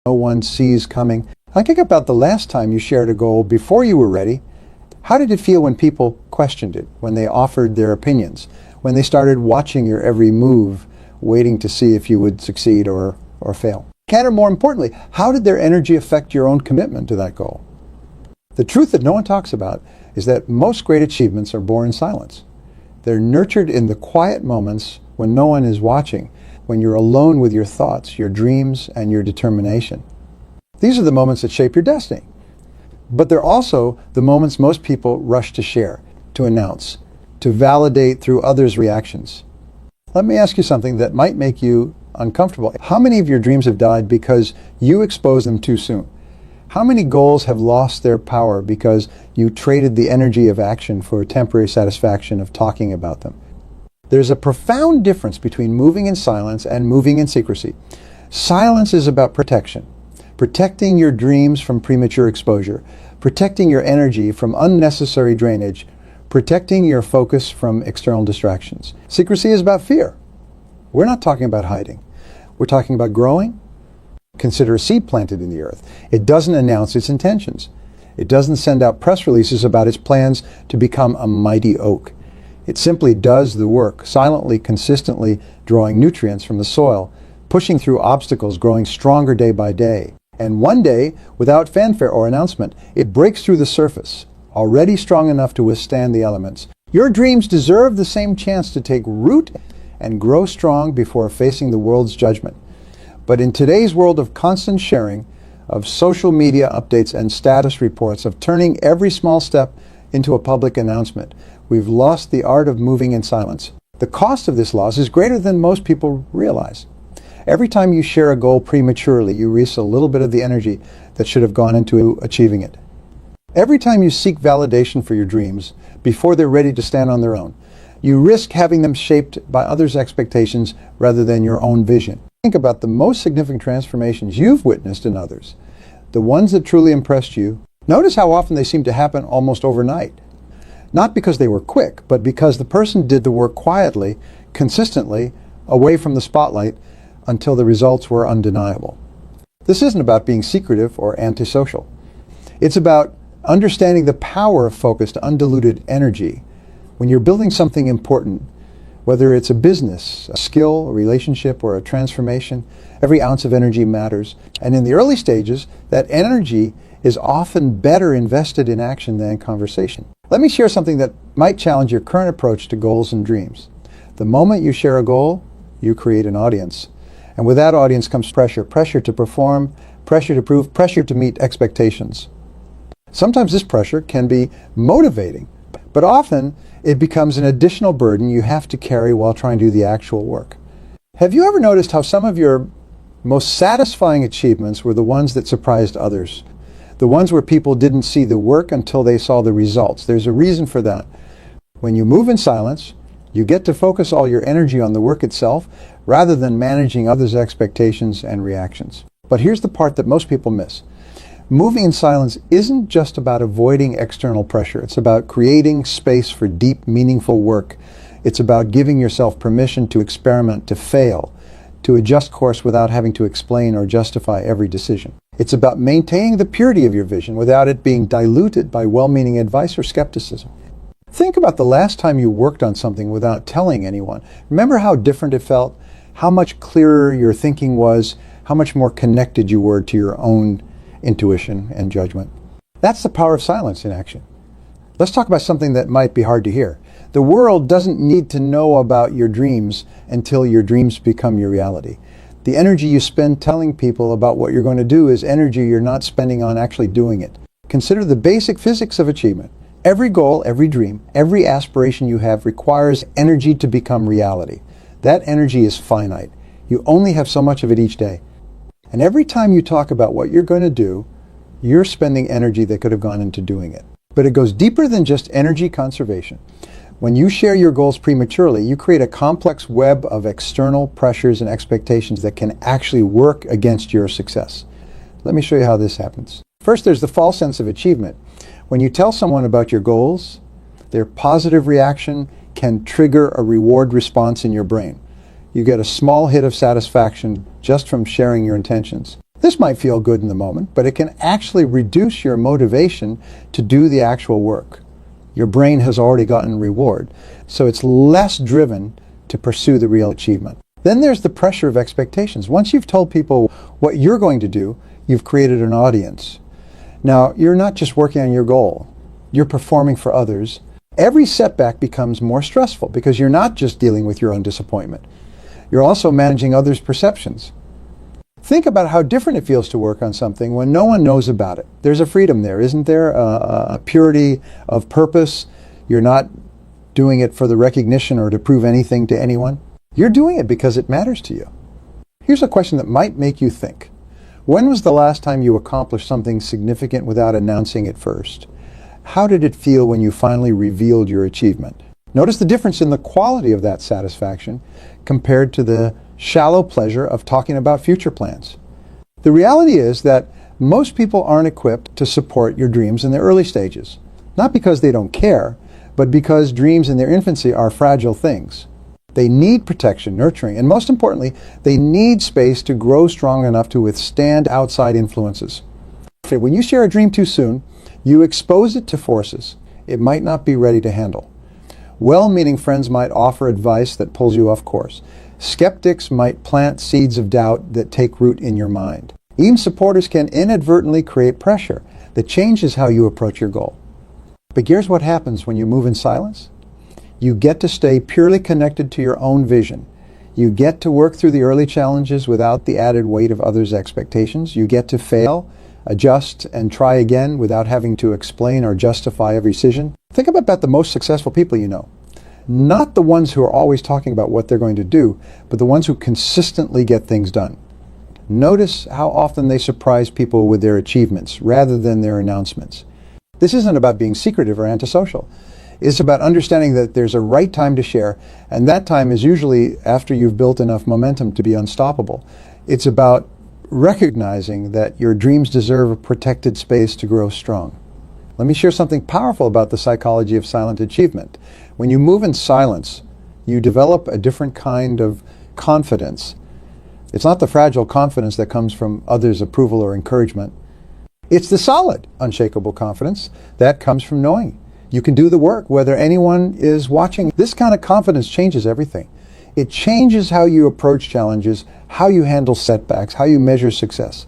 no one sees coming. Think about the last time you shared a goal before you were ready. How did it feel when people questioned it, when they offered their opinions, when they started watching your every move, waiting to see if you would succeed or fail? And more importantly, how did their energy affect your own commitment to that goal? The truth that no one talks about is that most great achievements are born in silence. They're nurtured in the quiet moments when no one is watching, when you're alone with your thoughts, your dreams, and your determination. These are the moments that shape your destiny. But they're also the moments most people rush to share, to announce, to validate through others' reactions. Let me ask you something that might make you uncomfortable. How many of your dreams have died because you exposed them too soon? How many goals have lost their power because you traded the energy of action for temporary satisfaction of talking about them? There's a profound difference between moving in silence and moving in secrecy. Silence is about protection. Protecting your dreams from premature exposure, protecting your energy from unnecessary drainage, protecting your focus from external distractions. Secrecy is about fear. We're not talking about hiding. We're talking about growing. Consider a seed planted in the earth. It doesn't announce its intentions. It doesn't send out press releases about its plans to become a mighty oak. It simply does the work, silently, consistently drawing nutrients from the soil, pushing through obstacles, growing stronger day by day. And one day, without fanfare or announcement, it breaks through the surface, already strong enough to withstand the elements. Your dreams deserve the same chance to take root and grow strong before facing the world's judgment. But in today's world of constant sharing, of social media updates and status reports, of turning every small step into a public announcement, we've lost the art of moving in silence. The cost of this loss is greater than most people realize. Every time you share a goal prematurely, you release a little bit of the energy that should have gone into achieving it. Every time you seek validation for your dreams before they're ready to stand on their own, you risk having them shaped by others' expectations rather than your own vision. Think about the most significant transformations you've witnessed in others, the ones that truly impressed you. Notice how often they seem to happen almost overnight. Not because they were quick, but because the person did the work quietly, consistently, away from the spotlight, until the results were undeniable. This isn't about being secretive or antisocial. It's about understanding the power of focused, undiluted energy. When you're building something important, whether it's a business, a skill, a relationship, or a transformation, every ounce of energy matters. And in the early stages, that energy is often better invested in action than conversation. Let me share something that might challenge your current approach to goals and dreams. The moment you share a goal, you create an audience. And with that audience comes pressure to perform, pressure to prove, pressure to meet expectations. Sometimes this pressure can be motivating, but often it becomes an additional burden you have to carry while trying to do the actual work. Have you ever noticed how some of your most satisfying achievements were the ones that surprised others? The ones where people didn't see the work until they saw the results. There's a reason for that. When you move in silence, you get to focus all your energy on the work itself rather than managing others' expectations and reactions. But here's the part that most people miss. Moving in silence isn't just about avoiding external pressure. It's about creating space for deep, meaningful work. It's about giving yourself permission to experiment, to fail, to adjust course without having to explain or justify every decision. It's about maintaining the purity of your vision without it being diluted by well-meaning advice or skepticism. Think about the last time you worked on something without telling anyone. Remember how different it felt? How much clearer your thinking was? How much more connected you were to your own intuition and judgment? That's the power of silence in action. Let's talk about something that might be hard to hear. The world doesn't need to know about your dreams until your dreams become your reality. The energy you spend telling people about what you're going to do is energy you're not spending on actually doing it. Consider the basic physics of achievement. Every goal, every dream, every aspiration you have requires energy to become reality. That energy is finite. You only have so much of it each day. And every time you talk about what you're going to do, you're spending energy that could have gone into doing it. But it goes deeper than just energy conservation. When you share your goals prematurely, you create a complex web of external pressures and expectations that can actually work against your success. Let me show you how this happens. First, there's the false sense of achievement. When you tell someone about your goals, their positive reaction can trigger a reward response in your brain. You get a small hit of satisfaction just from sharing your intentions. This might feel good in the moment, but it can actually reduce your motivation to do the actual work. Your brain has already gotten reward, so it's less driven to pursue the real achievement. Then there's the pressure of expectations. Once you've told people what you're going to do, you've created an audience. Now, you're not just working on your goal, you're performing for others. Every setback becomes more stressful because you're not just dealing with your own disappointment. You're also managing others' perceptions. Think about how different it feels to work on something when no one knows about it. There's a freedom there, isn't there? A purity of purpose. You're not doing it for the recognition or to prove anything to anyone. You're doing it because it matters to you. Here's a question that might make you think. When was the last time you accomplished something significant without announcing it first? How did it feel when you finally revealed your achievement? Notice the difference in the quality of that satisfaction compared to the shallow pleasure of talking about future plans. The reality is that most people aren't equipped to support your dreams in the early stages. Not because they don't care, but because dreams in their infancy are fragile things. They need protection, nurturing, and most importantly, they need space to grow strong enough to withstand outside influences. When you share a dream too soon, you expose it to forces it might not be ready to handle. Well-meaning friends might offer advice that pulls you off course. Skeptics might plant seeds of doubt that take root in your mind. Even supporters can inadvertently create pressure that changes how you approach your goal. But here's what happens when you move in silence. You get to stay purely connected to your own vision. You get to work through the early challenges without the added weight of others' expectations. You get to fail, adjust, and try again without having to explain or justify every decision. Think about the most successful people you know. Not the ones who are always talking about what they're going to do, but the ones who consistently get things done. Notice how often they surprise people with their achievements rather than their announcements. This isn't about being secretive or antisocial. It's about understanding that there's a right time to share, and that time is usually after you've built enough momentum to be unstoppable. It's about recognizing that your dreams deserve a protected space to grow strong. Let me share something powerful about the psychology of silent achievement. When you move in silence, you develop a different kind of confidence. It's not the fragile confidence that comes from others' approval or encouragement. It's the solid, unshakable confidence that comes from knowing you can do the work, whether anyone is watching. This kind of confidence changes everything. It changes how you approach challenges, how you handle setbacks, how you measure success.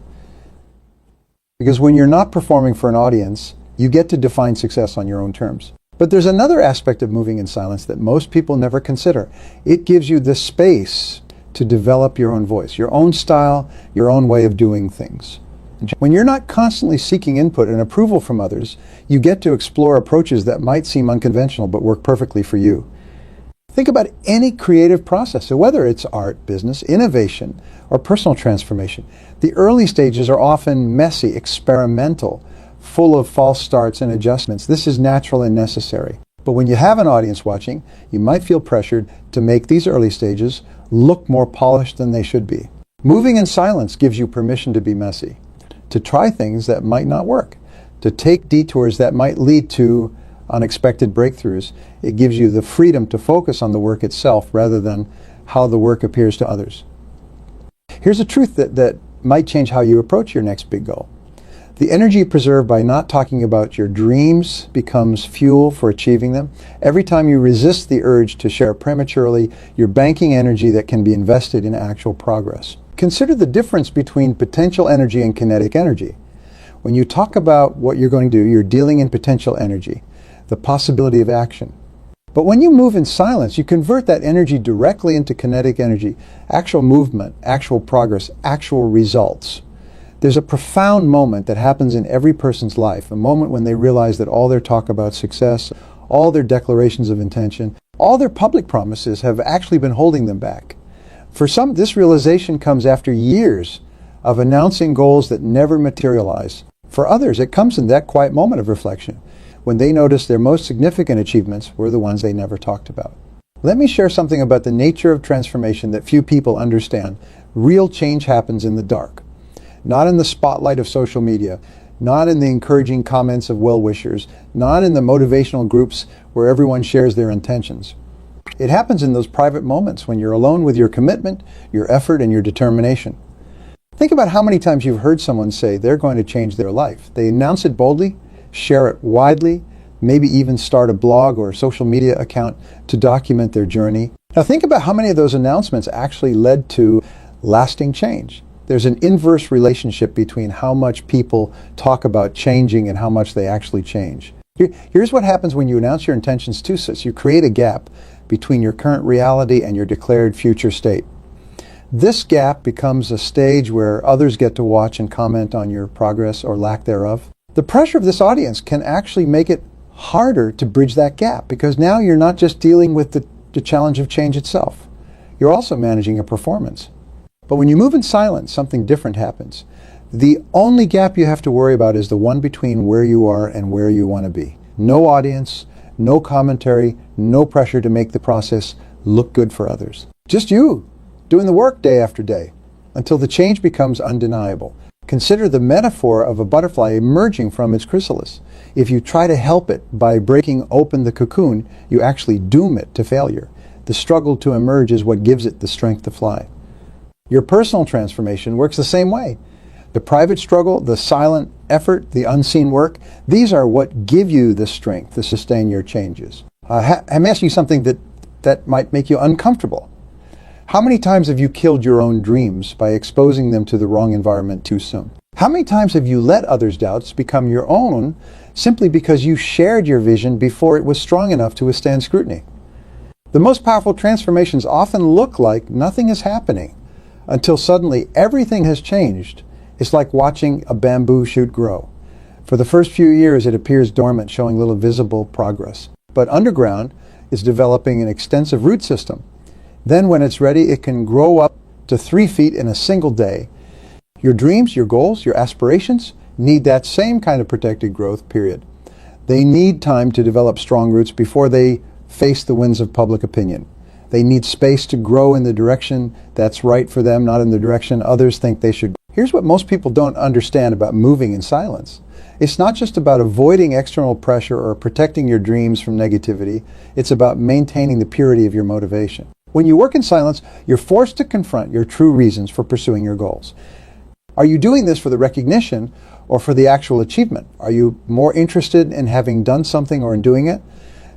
Because when you're not performing for an audience, you get to define success on your own terms. But there's another aspect of moving in silence that most people never consider. It gives you the space to develop your own voice, your own style, your own way of doing things. When you're not constantly seeking input and approval from others, you get to explore approaches that might seem unconventional but work perfectly for you. Think about any creative process, so whether it's art, business, innovation, or personal transformation. The early stages are often messy, experimental, full of false starts and adjustments. This is natural and necessary. But when you have an audience watching, you might feel pressured to make these early stages look more polished than they should be. Moving in silence gives you permission to be messy, to try things that might not work, to take detours that might lead to unexpected breakthroughs. It gives you the freedom to focus on the work itself rather than how the work appears to others. Here's a truth that might change how you approach your next big goal. The energy preserved by not talking about your dreams becomes fuel for achieving them. Every time you resist the urge to share prematurely, you're banking energy that can be invested in actual progress. Consider the difference between potential energy and kinetic energy. When you talk about what you're going to do, you're dealing in potential energy, the possibility of action. But when you move in silence, you convert that energy directly into kinetic energy, actual movement, actual progress, actual results. There's a profound moment that happens in every person's life, a moment when they realize that all their talk about success, all their declarations of intention, all their public promises have actually been holding them back. For some, this realization comes after years of announcing goals that never materialize. For others, it comes in that quiet moment of reflection, when they notice their most significant achievements were the ones they never talked about. Let me share something about the nature of transformation that few people understand. Real change happens in the dark. Not in the spotlight of social media, not in the encouraging comments of well-wishers, not in the motivational groups where everyone shares their intentions. It happens in those private moments when you're alone with your commitment, your effort, and your determination. Think about how many times you've heard someone say they're going to change their life. They announce it boldly, share it widely, maybe even start a blog or a social media account to document their journey. Now think about how many of those announcements actually led to lasting change. There's an inverse relationship between how much people talk about changing and how much they actually change. Here's what happens when you announce your intentions too such. You create a gap between your current reality and your declared future state. This gap becomes a stage where others get to watch and comment on your progress or lack thereof. The pressure of this audience can actually make it harder to bridge that gap, because now you're not just dealing with the challenge of change itself. You're also managing a performance. But when you move in silence, something different happens. The only gap you have to worry about is the one between where you are and where you want to be. No audience, no commentary, no pressure to make the process look good for others. Just you, doing the work day after day, until the change becomes undeniable. Consider the metaphor of a butterfly emerging from its chrysalis. If you try to help it by breaking open the cocoon, you actually doom it to failure. The struggle to emerge is what gives it the strength to fly. Your personal transformation works the same way. The private struggle, the silent effort, the unseen work, these are what give you the strength to sustain your changes. I'm asking you something that might make you uncomfortable. How many times have you killed your own dreams by exposing them to the wrong environment too soon? How many times have you let others' doubts become your own simply because you shared your vision before it was strong enough to withstand scrutiny? The most powerful transformations often look like nothing is happening until suddenly everything has changed. It's like watching a bamboo shoot grow. For the first few years, it appears dormant, showing little visible progress. But underground, it's developing an extensive root system. Then when it's ready, it can grow up to 3 feet in a single day. Your dreams, your goals, your aspirations need that same kind of protected growth, period. They need time to develop strong roots before they face the winds of public opinion. They need space to grow in the direction that's right for them, not in the direction others think they should. Here's what most people don't understand about moving in silence. It's not just about avoiding external pressure or protecting your dreams from negativity. It's about maintaining the purity of your motivation. When you work in silence, you're forced to confront your true reasons for pursuing your goals. Are you doing this for the recognition or for the actual achievement? Are you more interested in having done something or in doing it?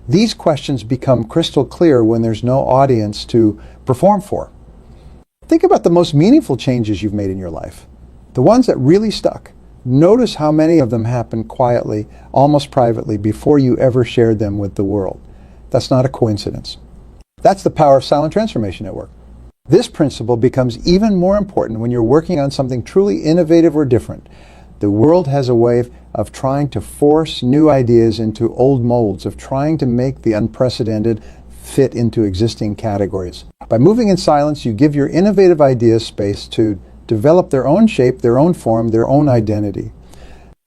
These questions become crystal clear when there's no audience to perform for. Think about the most meaningful changes you've made in your life, the ones that really stuck. Notice how many of them happened quietly, almost privately, before you ever shared them with the world. That's not a coincidence. That's the power of Silent Transformation at work. This principle becomes even more important when you're working on something truly innovative or different. The world has a way of trying to force new ideas into old molds, of trying to make the unprecedented fit into existing categories. By moving in silence, you give your innovative ideas space to develop their own shape, their own form, their own identity.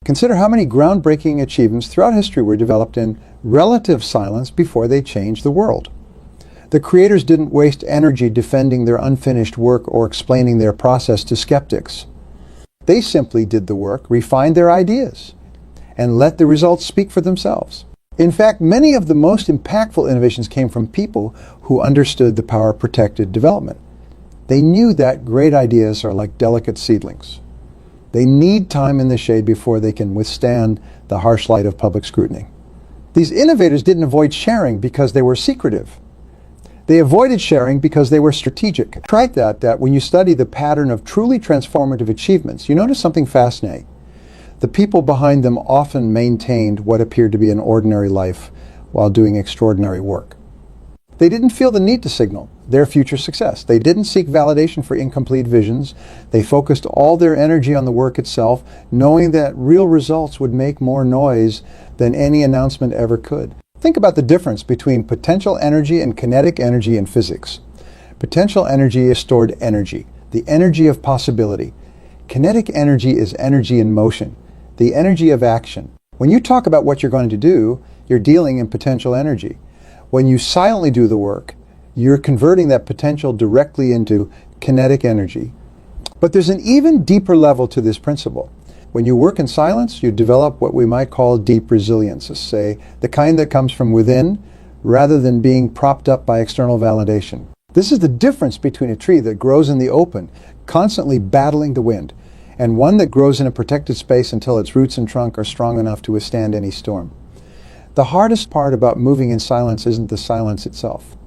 Consider how many groundbreaking achievements throughout history were developed in relative silence before they changed the world. The creators didn't waste energy defending their unfinished work or explaining their process to skeptics. They simply did the work, refined their ideas, and let the results speak for themselves. In fact, many of the most impactful innovations came from people who understood the power of protected development. They knew that great ideas are like delicate seedlings. They need time in the shade before they can withstand the harsh light of public scrutiny. These innovators didn't avoid sharing because they were secretive. They avoided sharing because they were strategic. Try that when you study the pattern of truly transformative achievements, you notice something fascinating. The people behind them often maintained what appeared to be an ordinary life while doing extraordinary work. They didn't feel the need to signal their future success. They didn't seek validation for incomplete visions. They focused all their energy on the work itself, knowing that real results would make more noise than any announcement ever could. Think about the difference between potential energy and kinetic energy in physics. Potential energy is stored energy, the energy of possibility. Kinetic energy is energy in motion, the energy of action. When you talk about what you're going to do, you're dealing in potential energy. When you silently do the work, you're converting that potential directly into kinetic energy. But there's an even deeper level to this principle. When you work in silence, you develop what we might call deep resilience, say, the kind that comes from within rather than being propped up by external validation. This is the difference between a tree that grows in the open, constantly battling the wind, and one that grows in a protected space until its roots and trunk are strong enough to withstand any storm. The hardest part about moving in silence isn't the silence itself.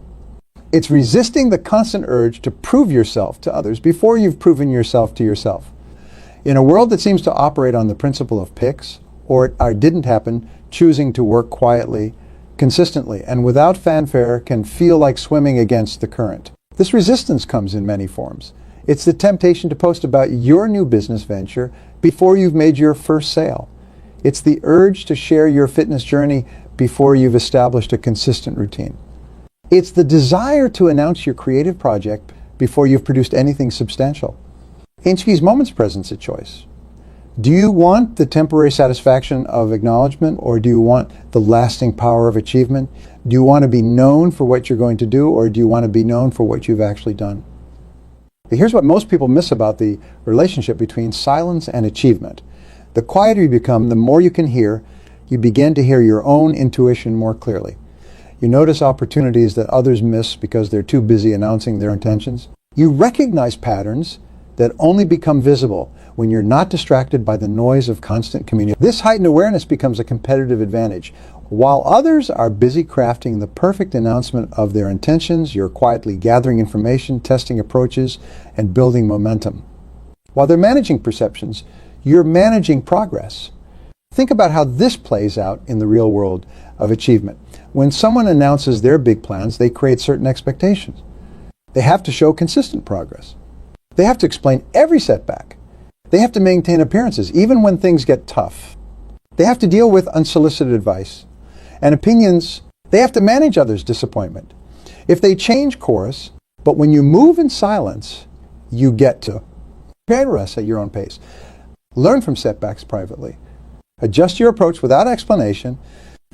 It's resisting the constant urge to prove yourself to others before you've proven yourself to yourself. In a world that seems to operate on the principle of picks, or it didn't happen, choosing to work quietly, consistently, and without fanfare can feel like swimming against the current. This resistance comes in many forms. It's the temptation to post about your new business venture before you've made your first sale. It's the urge to share your fitness journey before you've established a consistent routine. It's the desire to announce your creative project before you've produced anything substantial. Ainchke's moments present's a choice. Do you want the temporary satisfaction of acknowledgement, or do you want the lasting power of achievement? Do you want to be known for what you're going to do, or do you want to be known for what you've actually done? Here's what most people miss about the relationship between silence and achievement. The quieter you become, the more you can hear. You begin to hear your own intuition more clearly. You notice opportunities that others miss because they're too busy announcing their intentions. You recognize patterns that only become visible when you're not distracted by the noise of constant communication. This heightened awareness becomes a competitive advantage. While others are busy crafting the perfect announcement of their intentions, you're quietly gathering information, testing approaches, and building momentum. While they're managing perceptions, you're managing progress. Think about how this plays out in the real world of achievement. When someone announces their big plans, they create certain expectations. They have to show consistent progress. They have to explain every setback. They have to maintain appearances, even when things get tough. They have to deal with unsolicited advice and opinions. They have to manage others' disappointment. If they change course, but when you move in silence, you get to progress at your own pace. Learn from setbacks privately. Adjust your approach without explanation.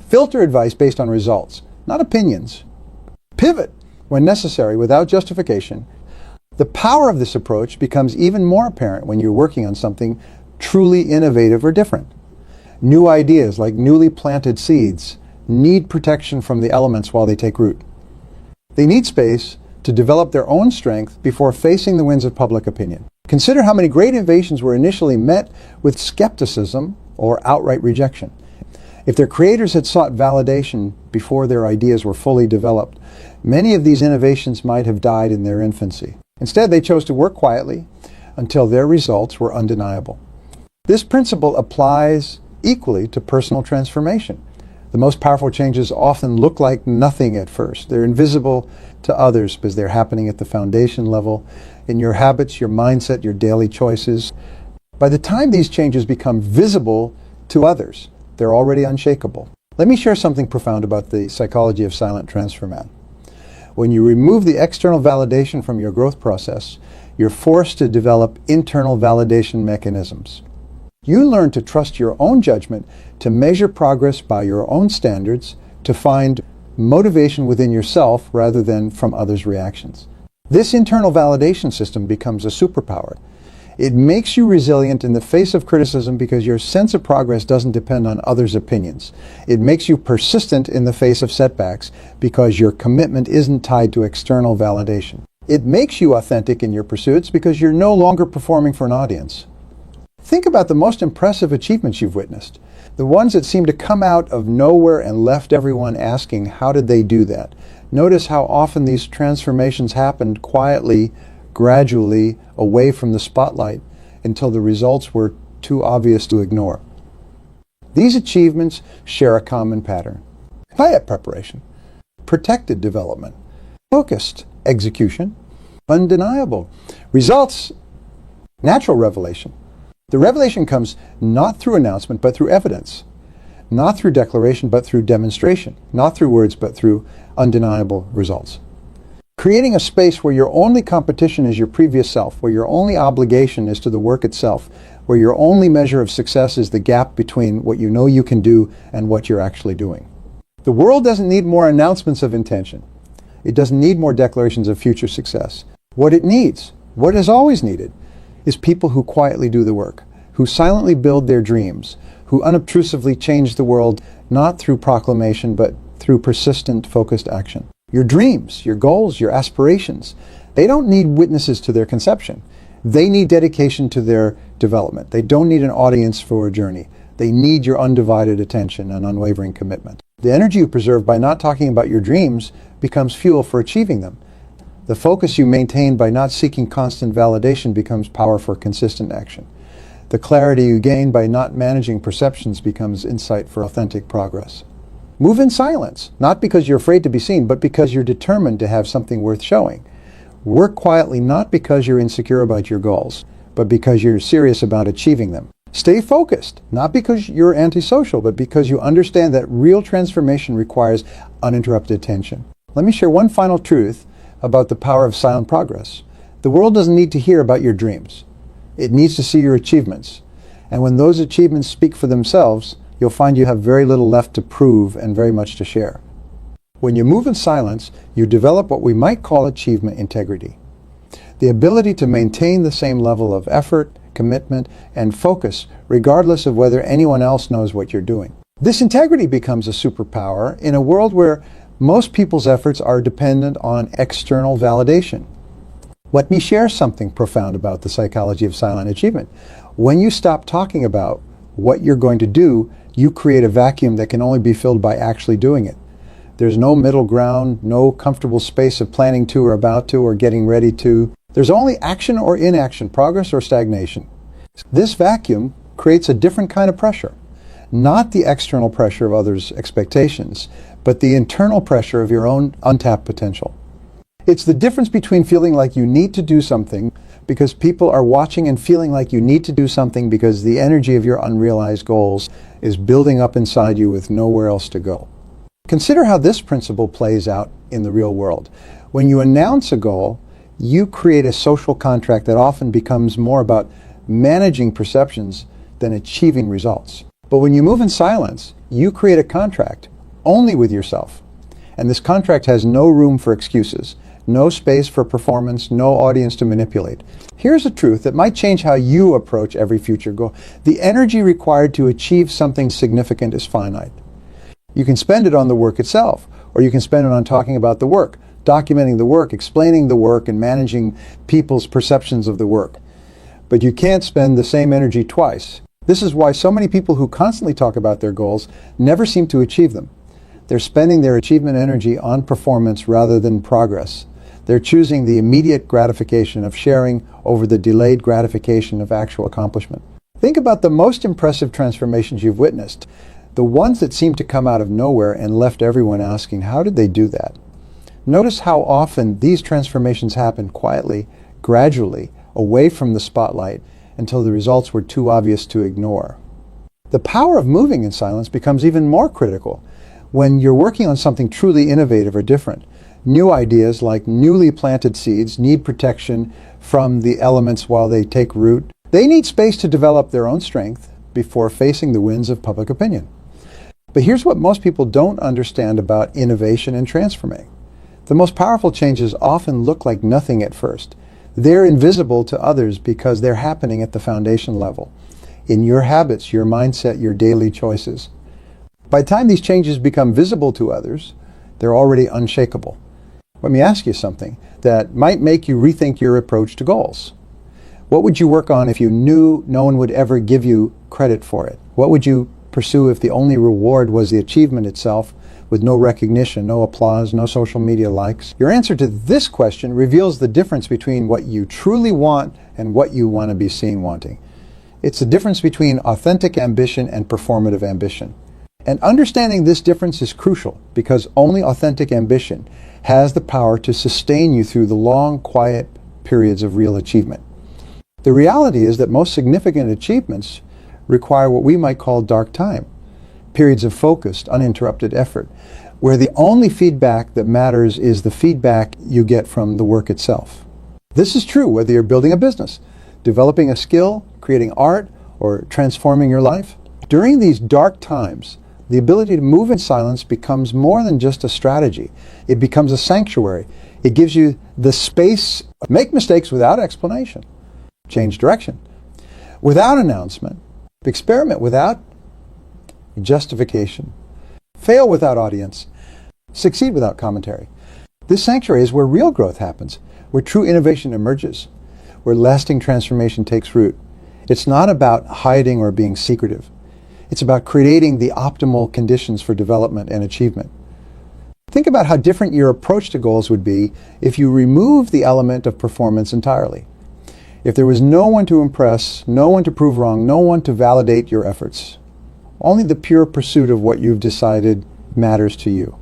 Filter advice based on results, not opinions. Pivot when necessary without justification. The power of this approach becomes even more apparent when you're working on something truly innovative or different. New ideas, like newly planted seeds, need protection from the elements while they take root. They need space to develop their own strength before facing the winds of public opinion. Consider how many great innovations were initially met with skepticism or outright rejection. If their creators had sought validation before their ideas were fully developed, many of these innovations might have died in their infancy. Instead, they chose to work quietly until their results were undeniable. This principle applies equally to personal transformation. The most powerful changes often look like nothing at first. They're invisible to others because they're happening at the foundation level, in your habits, your mindset, your daily choices. By the time these changes become visible to others, they're already unshakable. Let me share something profound about the psychology of silent transformation. When you remove the external validation from your growth process, you're forced to develop internal validation mechanisms. You learn to trust your own judgment, to measure progress by your own standards, to find motivation within yourself rather than from others' reactions. This internal validation system becomes a superpower. It makes you resilient in the face of criticism because your sense of progress doesn't depend on others' opinions. It makes you persistent in the face of setbacks because your commitment isn't tied to external validation. It makes you authentic in your pursuits because you're no longer performing for an audience. Think about the most impressive achievements you've witnessed. The ones that seem to come out of nowhere and left everyone asking, how did they do that? Notice how often these transformations happened quietly, gradually, away from the spotlight until the results were too obvious to ignore. These achievements share a common pattern. Quiet preparation, protected development, focused execution, undeniable results, natural revelation. The revelation comes not through announcement but through evidence, not through declaration but through demonstration, not through words but through undeniable results. Creating a space where your only competition is your previous self, where your only obligation is to the work itself, where your only measure of success is the gap between what you know you can do and what you're actually doing. The world doesn't need more announcements of intention. It doesn't need more declarations of future success. What it needs, what is always needed, is people who quietly do the work, who silently build their dreams, who unobtrusively change the world, not through proclamation, but through persistent, focused action. Your dreams, your goals, your aspirations, they don't need witnesses to their conception. They need dedication to their development. They don't need an audience for a journey. They need your undivided attention and unwavering commitment. The energy you preserve by not talking about your dreams becomes fuel for achieving them. The focus you maintain by not seeking constant validation becomes power for consistent action. The clarity you gain by not managing perceptions becomes insight for authentic progress. Move in silence, not because you're afraid to be seen, but because you're determined to have something worth showing. Work quietly not because you're insecure about your goals, but because you're serious about achieving them. Stay focused, not because you're antisocial, but because you understand that real transformation requires uninterrupted attention. Let me share one final truth about the power of silent progress. The world doesn't need to hear about your dreams. It needs to see your achievements. And when those achievements speak for themselves, you'll find you have very little left to prove and very much to share. When you move in silence, you develop what we might call achievement integrity. The ability to maintain the same level of effort, commitment, and focus, regardless of whether anyone else knows what you're doing. This integrity becomes a superpower in a world where most people's efforts are dependent on external validation. Let me share something profound about the psychology of silent achievement. When you stop talking about what you're going to do, you create a vacuum that can only be filled by actually doing it. There's no middle ground, no comfortable space of planning to or about to or getting ready to. There's only action or inaction, progress or stagnation. This vacuum creates a different kind of pressure. Not the external pressure of others' expectations, but the internal pressure of your own untapped potential. It's the difference between feeling like you need to do something because people are watching and feeling like you need to do something because the energy of your unrealized goals is building up inside you with nowhere else to go. Consider how this principle plays out in the real world. When you announce a goal, you create a social contract that often becomes more about managing perceptions than achieving results. But when you move in silence, you create a contract only with yourself. And this contract has no room for excuses, no space for performance, no audience to manipulate. Here's a truth that might change how you approach every future goal. The energy required to achieve something significant is finite. You can spend it on the work itself, or you can spend it on talking about the work, documenting the work, explaining the work, and managing people's perceptions of the work. But you can't spend the same energy twice. This is why so many people who constantly talk about their goals never seem to achieve them. They're spending their achievement energy on performance rather than progress. They're choosing the immediate gratification of sharing over the delayed gratification of actual accomplishment. Think about the most impressive transformations you've witnessed, the ones that seemed to come out of nowhere and left everyone asking, how did they do that? Notice how often these transformations happen quietly, gradually, away from the spotlight until the results were too obvious to ignore. The power of moving in silence becomes even more critical when you're working on something truly innovative or different. New ideas, like newly planted seeds, need protection from the elements while they take root. They need space to develop their own strength before facing the winds of public opinion. But here's what most people don't understand about innovation and transforming. The most powerful changes often look like nothing at first. They're invisible to others because they're happening at the foundation level, in your habits, your mindset, your daily choices. By the time these changes become visible to others, they're already unshakable. Let me ask you something that might make you rethink your approach to goals. What would you work on if you knew no one would ever give you credit for it? What would you pursue if the only reward was the achievement itself, with no recognition, no applause, no social media likes? Your answer to this question reveals the difference between what you truly want and what you want to be seen wanting. It's the difference between authentic ambition and performative ambition. And understanding this difference is crucial because only authentic ambition has the power to sustain you through the long, quiet periods of real achievement. The reality is that most significant achievements require what we might call dark time, periods of focused, uninterrupted effort, where the only feedback that matters is the feedback you get from the work itself. This is true whether you're building a business, developing a skill, creating art, or transforming your life. During these dark times, the ability to move in silence becomes more than just a strategy. It becomes a sanctuary. It gives you the space to make mistakes without explanation, change direction, without announcement, experiment without justification, fail without audience, succeed without commentary. This sanctuary is where real growth happens, where true innovation emerges, where lasting transformation takes root. It's not about hiding or being secretive. It's about creating the optimal conditions for development and achievement. Think about how different your approach to goals would be if you remove the element of performance entirely. If there was no one to impress, no one to prove wrong, no one to validate your efforts. Only the pure pursuit of what you've decided matters to you.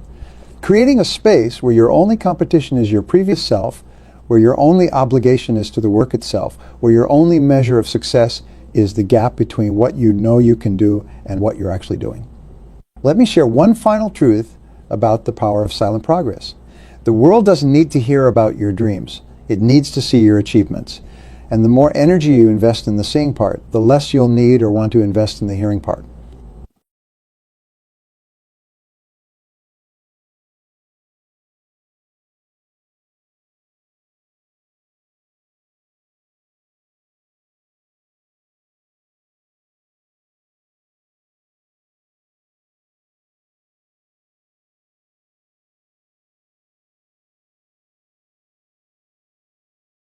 Creating a space where your only competition is your previous self, where your only obligation is to the work itself, where your only measure of success is the gap between what you know you can do and what you're actually doing. Let me share one final truth about the power of silent progress. The world doesn't need to hear about your dreams. It needs to see your achievements. And the more energy you invest in the seeing part, the less you'll need or want to invest in the hearing part.